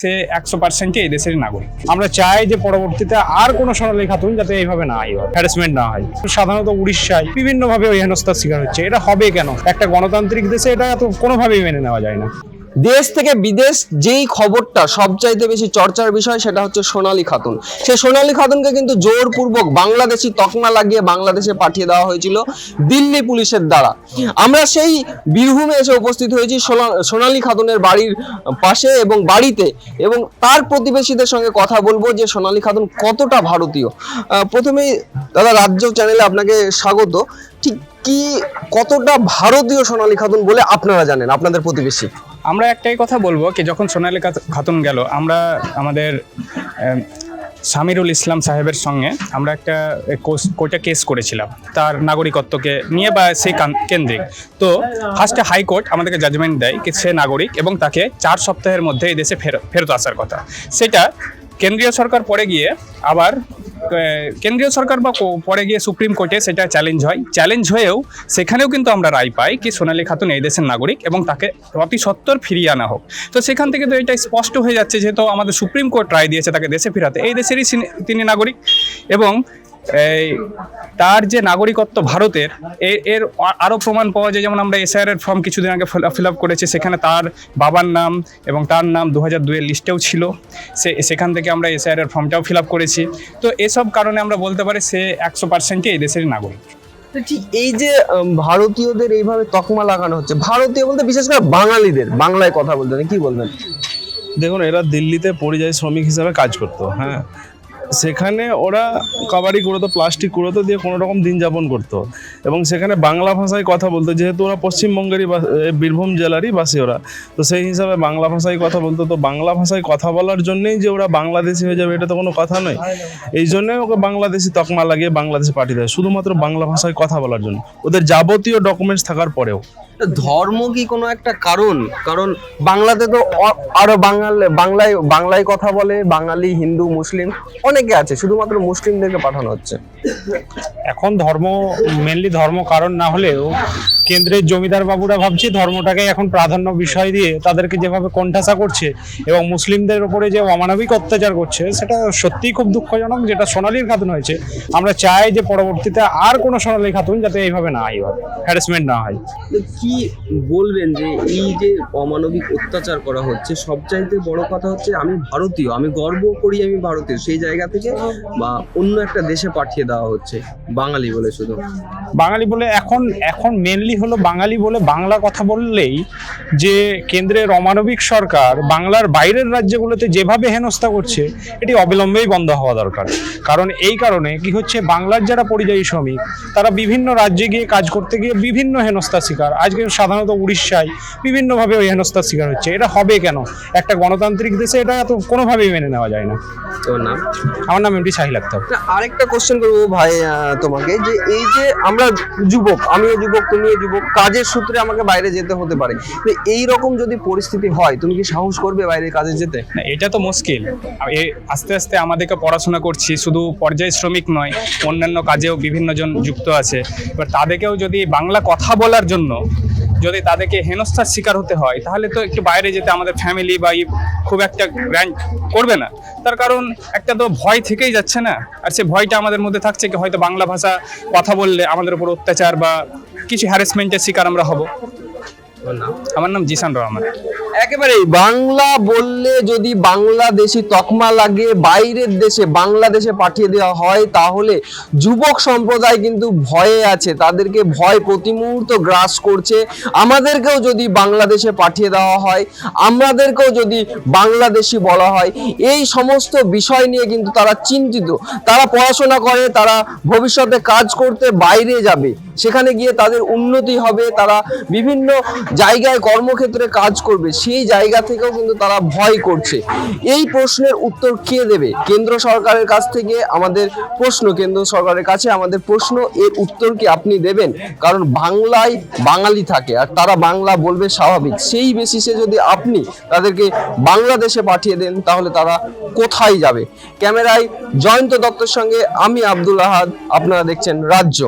সে 100% এই দেশের নাগরিক। আমরা চাই যে পরবর্তীতে আর কোনো সোনালী খাতুন যাতে এইভাবে না হয়, হ্যারাসমেন্ট না হয়। সাধারণত উড়িষ্যায় বিভিন্নভাবে ওই হেনস্থার শিকার হচ্ছে। এটা হবে কেন? একটা গণতান্ত্রিক দেশে এটা তো কোনোভাবেই মেনে নেওয়া যায় না। দেশ থেকে বিদেশ যেই খবরটা সবচাইতে বেশি চর্চার বিষয় সেটা হচ্ছে সোনালী খাতুন। সেই সোনালী খাতুনকে কিন্তু জোরপূর্বক বাংলাদেশি তকমা লাগিয়ে বাংলাদেশে পাঠিয়ে দেওয়া হয়েছিল দিল্লি পুলিশের দ্বারা। আমরা সেই বীরভূমে এসে উপস্থিত হয়েছি সোনালী খাতুনের বাড়ির পাশে এবং বাড়িতে, এবং তার প্রতিবেশীদের সঙ্গে কথা বলবো যে সোনালী খাতুন কতটা ভারতীয়। প্রথমেই দাদা, রাজ্য চ্যানেলে আপনাকে স্বাগত। ঠিক কি কতটা ভারতীয় সোনালী খাতুন বলে আপনারা জানেন, আপনাদের প্রতিবেশী? আমরা একটাই কথা বলবো কি, যখন সোনালী খাতুন গেল, আমরা আমাদের সামিরুল ইসলাম সাহেবের সঙ্গে আমরা একটা কোর্টে কেস করেছিলাম তার নাগরিকত্বকে নিয়ে বা সেই কেন্দ্রিক। তো ফার্স্টে হাইকোর্ট আমাদেরকে জাজমেন্ট দেয় কি সে নাগরিক এবং তাকে 4 সপ্তাহের মধ্যে এই দেশে ফেরত আসার কথা। সেটা কেন্দ্রীয় সরকার পরে গিয়ে আবার কেন্দ্রীয় সরকার বা পরে গিয়ে সুপ্রিম কোর্টে সেটা চ্যালেঞ্জ হয়েও সেখানেও কিন্তু আমরা রায় পাই কি সোনালী খাতুন এই দেশের নাগরিক এবং তাকে অতি সত্বর ফিরিয়ে আনা হোক। তো সেখান থেকে তো এটা স্পষ্ট হয়ে যাচ্ছে, যেহেতু আমাদের সুপ্রিম কোর্ট রায় দিয়েছে তাকে দেশে ফেরাতে, এই দেশেরই তিনি নাগরিক। এবং তার যে নাগরিকত্ব ভারতের, এর আরও প্রমাণ পাওয়া যায়। যেমন আমরা এসআইআর এর ফর্ম কিছুদিন আগে ফিল আপ করেছি, সেখানে তার বাবার নাম এবং তার নাম 2002 লিস্টেও ছিল। সেখান থেকে আমরা এসআইআর এর ফর্মটাও ফিল আপ করেছি। তো এসব কারণে আমরা বলতে পারি সে 100% এই দেশের নাগরিক। ঠিক এই যে ভারতীয়দের এইভাবে তকমা লাগানো হচ্ছে, ভারতীয় বলতে বিশেষ করে বাঙালিদের, বাংলায় কথা বলতে কি বলবেন? দেখুন, এরা দিল্লিতে পরিযায়ী শ্রমিক হিসাবে কাজ করতো। হ্যাঁ, সেখানে ওরা কাবাডি কুড়োতো, প্লাস্টিক কুড়োতো, দিয়ে কোনো রকম দিন যাপন করতো এবং সেখানে বাংলা ভাষায় কথা বলতো। যেহেতু ওরা পশ্চিমবঙ্গেরই বীরভূম জেলারই বাসী ওরা, তো সেই হিসাবে বাংলা ভাষায় কথা বলতো। তো বাংলা ভাষায় কথা বলার জন্যই যে ওরা বাংলাদেশি হয়ে যাবে এটা তো কোনো কথা নয়। এই জন্যই ওকে বাংলাদেশি তকমা লাগিয়ে বাংলাদেশে পাঠিয়ে দেয়, শুধুমাত্র বাংলা ভাষায় কথা বলার জন্য, ওদের যাবতীয় ডকুমেন্টস থাকার পরেও। ধর্ম কি কোনো একটা কারণ? কারণ বাংলাতে তো আরো বাংলায় কথা বলে বাঙালি, হিন্দু, মুসলিম অনেকে আছে, শুধুমাত্র মুসলিমদেরকে পাঠানো হচ্ছে। এখন মেনলি ধর্ম কারণ না হলেও কেন্দ্রের জমিদার বাবুরা ভাবছি ধর্মটাকে এখন প্রাধান্য বিষয় দিয়ে তাদেরকে যেভাবে কোণঠাসা করছে এবং মুসলিমদের উপরে যে অমানবিক অত্যাচার করছে, সেটা সত্যিই খুব দুঃখজনক। যেটা সোনালীর খাতুন হয়েছে, আমরা চাই যে পরবর্তীতে আর কোনো সোনালী খাতুন যাতে এইভাবে না হয়, হ্যারাসমেন্ট না হয়। কি বলবেন যে এই যে অমানবিক অত্যাচার করা হচ্ছে, সবচাইতে বড় কথা হচ্ছে আমি ভারতীয়, আমি গর্ব করি আমি ভারতীয়, সেই জায়গা থেকে বা অন্য একটা দেশে পাঠিয়ে দেওয়া হচ্ছে বাঙালি বলে। শুধু বাঙালি বলে এখন মেনলি হলো বাঙালি বলে বাংলা কথা বললেই যে কেন্দ্রের অমানবিক সরকার বাংলার বাইরের রাজ্যগুলোতে যেভাবে হেনস্থা করছে, এটি অবিলম্বেই বন্ধ হওয়া দরকার। কারণ এই কারণে কি হচ্ছে, বাংলার যারা পরিযায়ী শ্রমিক তারা বিভিন্ন রাজ্যে গিয়ে কাজ করতে গিয়ে বিভিন্ন হেনস্থার শিকার। আজকে সাধারণত উড়িষ্যায় বিভিন্নভাবে ওই হেনস্থার শিকার হচ্ছে। এটা হবে কেন? একটা গণতান্ত্রিক দেশে এটা তো কোনোভাবেই মেনে নেওয়া যায় না। তোর নাম? আমার নাম এমডি শাহিল আখতার। আরেকটা কোশ্চেন করবো ভাই তোমাকে, যে এই যে আমরা যুবক, আমিও যুবক, তুমিও যুবক, কাজের সূত্রে আমাকে বাইরে যেতে হতে পারে, তো এই রকম যদি পরিস্থিতি হয় তুমি কি সাহস করবে বাইরে কাজে যেতে? না, এটা তো মুশকিল। আস্তে আস্তে আমাদেরকে পড়াশোনা করছি, শুধু পর্যায় শ্রমিক নয়, অন্যান্য কাজেও বিভিন্ন জন যুক্ত আছে। এবার তাদেরকেও যদি বাংলা কথা বলার জন্য যদি তাদেরকে হেনস্থার শিকার হতে হয়, তাহলে তো একটু বাইরে যেতে আমাদের ফ্যামিলি বা খুব একটা গ্র্যান্ড করবে না। তার কারণ একটা তো ভয় থেকেই যাচ্ছে না, আর সে ভয়টা আমাদের মধ্যে থাকছে কি হয়তো বাংলা ভাষা কথা বললে আমাদের উপর অত্যাচার বা কিছু হ্যারাসমেন্টের শিকার আমরা হব। আমার নাম জিসান রহমান। একেবারেই বাংলা বললে যদি বাংলাদেশি তকমা লাগে বাইরের দেশে বাংলাদেশে পাঠিয়ে দেওয়া হয়, তাহলে যুবক সম্প্রদায় কিন্তু ভয়ে আছে, তাদেরকে ভয় প্রতি মুহূর্ত গ্রাস করছে। আমাদেরকেও যদি বাংলাদেশে পাঠিয়ে দেওয়া হয়, আমাদেরকেও যদি বাংলাদেশি বলা হয়, এই সমস্ত বিষয় নিয়ে কিন্তু তারা চিন্তিত। তারা পড়াশোনা করে, তারা ভবিষ্যতে কাজ করতে বাইরে যাবে, সেখানে গিয়ে তাদের উন্নতি হবে, তারা বিভিন্ন জায়গায় কর্মক্ষেত্রে কাজ করবে, সেই জায়গা থেকেও কিন্তু তারা ভয় করছে। এই প্রশ্নের উত্তর কে দেবে? কেন্দ্র সরকারের কাছ থেকে আমাদের প্রশ্ন, কেন্দ্র সরকারের কাছে আমাদের প্রশ্ন, এর উত্তর কি আপনি দেবেন? কারণ বাংলায় বাঙালি থাকে আর তারা বাংলা বলবে স্বাভাবিক, সেই বেসিসে যদি আপনি তাদেরকে বাংলাদেশে পাঠিয়ে দেন, তাহলে তারা কোথায় যাবে? ক্যামেরায় জয়ন্ত দত্তের সঙ্গে আমি আব্দুল আহাদ, আপনারা দেখছেন রাজ্য।